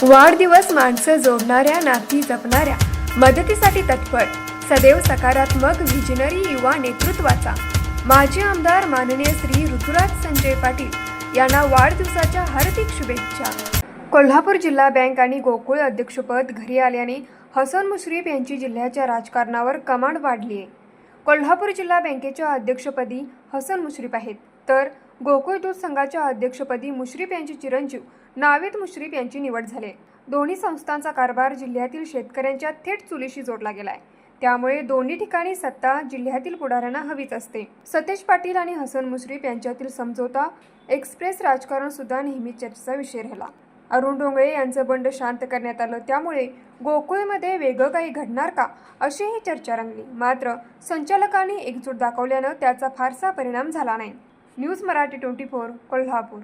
वाढदिवस माणसं जोडणाऱ्या, नाती जपणाऱ्या, मदतीसाठी तत्पर, सदैव सकारात्मक विजनरी युवा नेतृत्वाचा माजी आमदार माननीय श्री ऋतुराज संजय पाटील यांना वाढदिवसाच्या हार्दिक शुभेच्छा। कोल्हापूर जिल्हा बँक आणि गोकुळ अध्यक्षपद घरी आल्याने हसन मुश्रीफ यांची जिल्ह्याच्या राजकारणावर कमांड वाढली आहे। कोल्हापूर जिल्हा बँकेच्या अध्यक्षपदी हसन मुश्रीफ आहेत, तर गोकुळ दूध संघाच्या अध्यक्षपदी मुश्रीफ यांचे चिरंजीव नावेद मुश्रीफ यांची निवड झाली। दोन्ही संस्थांचा कारभार जिल्ह्यातील शेतकऱ्यांच्या थेट चुलीशी जोडला गेलाय, त्यामुळे दोन्ही ठिकाणी सत्ता जिल्ह्यातील पुढाऱ्यांना हवीच असते। सतेज पाटील आणि हसन मुश्रीफ यांच्यातील समझोता एक्सप्रेस राजकारण सुद्धा नेहमी चर्चेचा विषय राहिला। अरुण डोंगळे यांचं बंड शांत करण्यात आलं, त्यामुळे गोकुळमध्ये वेगळं काही घडणार का अशीही चर्चा रंगली। मात्र संचालकांनी एकजूट दाखवल्यानं त्याचा फारसा परिणाम झाला नाही। न्यूज मराठी 24 कोल्हापूर।